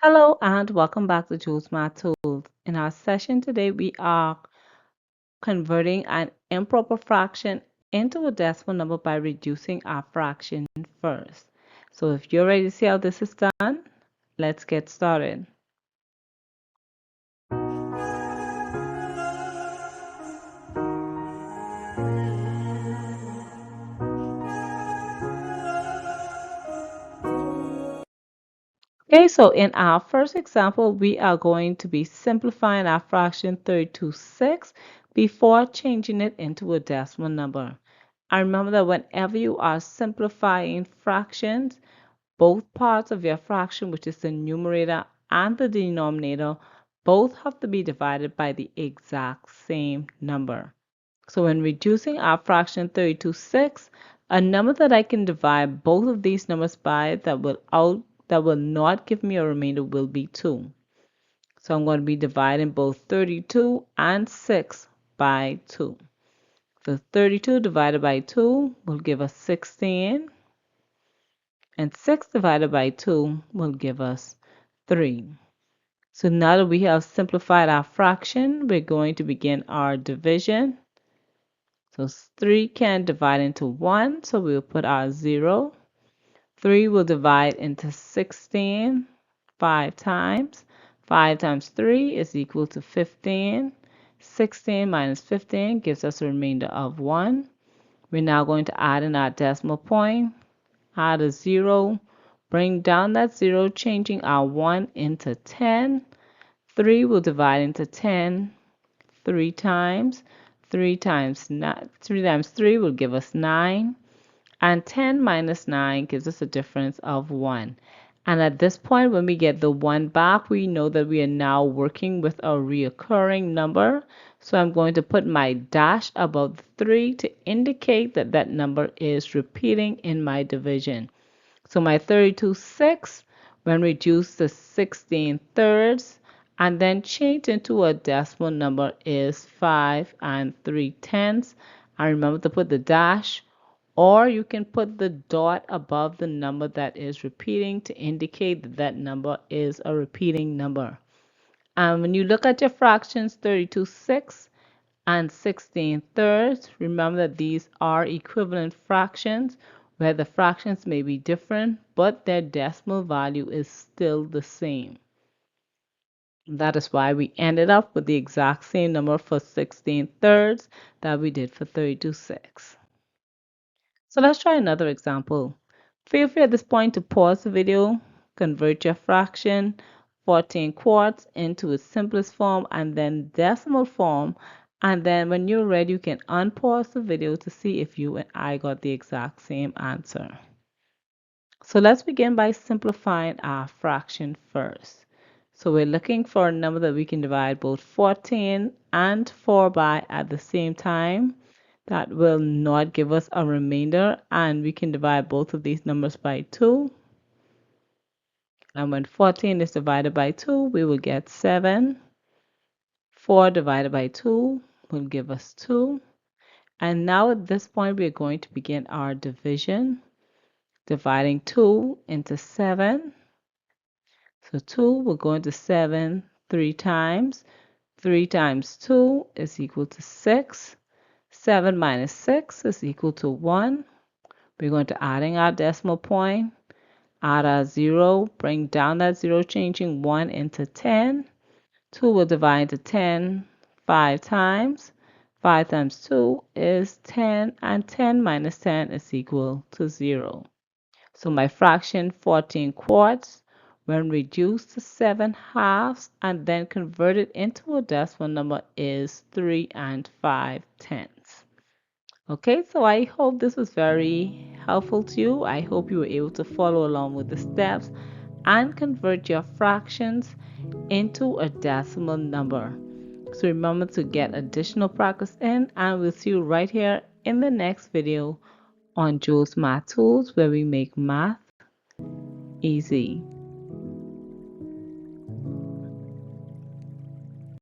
Hello and welcome back to Jules Math Tools. In our session today, we are converting an improper fraction into a decimal number by reducing our fraction first. So if you're ready to see how this is done, let's get started. Okay, so in our first example, we are going to be simplifying our fraction 32/6 before changing it into a decimal number. And remember that whenever you are simplifying fractions, both parts of your fraction, which is the numerator and the denominator, both have to be divided by the exact same number. So when reducing our fraction 32/6, a number that I can divide both of these numbers by that will not give me a remainder will be 2. So I'm going to be dividing both 32 and 6 by 2. So 32 divided by 2 will give us 16, and 6 divided by 2 will give us 3. So now that we have simplified our fraction, we're going to begin our division. So 3 can divide into 1, so we'll put our 0. 3 will divide into 16 5 times. 5 times 3 is equal to 15. 16 minus 15 gives us a remainder of 1. We're now going to add in our decimal point, add a 0, bring down that 0, changing our 1 into 10. 3 will divide into 10 3 times. 3 times 3 will give us 9. And 10 minus 9 gives us a difference of 1. And at this point, when we get the 1 back, we know that we are now working with a reoccurring number. So I'm going to put my dash above the 3 to indicate that that number is repeating in my division. So my 32/6, when reduced to 16/3 and then changed into a decimal number, is 5 3/10. And remember to put the dash, or you can put the dot above the number that is repeating to indicate that that number is a repeating number. And when you look at your fractions 32/6 and 16/3, remember that these are equivalent fractions where the fractions may be different, but their decimal value is still the same. That is why we ended up with the exact same number for 16/3 that we did for 32/6. So let's try another example. Feel free at this point to pause the video, convert your fraction 14/4 into its simplest form and then decimal form, and then when you're ready you can unpause the video to see if you and I got the exact same answer. So let's begin by simplifying our fraction first. So we're looking for a number that we can divide both 14 and 4 by at the same time. That will not give us a remainder, and we can divide both of these numbers by 2. And when 14 is divided by 2, we will get 7. 4 divided by 2 will give us 2. And now at this point, we're going to begin our division, dividing 2 into 7. So 2 will go into 7 3 times. 3 times 2 is equal to 6. 7 minus 6 is equal to 1. We're going to adding our decimal point, add our 0, bring down that 0, changing 1 into 10. 2 will divide into 10 5 times. 5 times 2 is 10, and 10 minus 10 is equal to 0. So my fraction 14/4, when reduced to 7/2 and then converted into a decimal number, is 3 5/10. Okay, so I hope this was very helpful to you. I hope you were able to follow along with the steps and convert your fractions into a decimal number. So remember to get additional practice in, and we'll see you right here in the next video on Jules Math Tools, where we make math easy.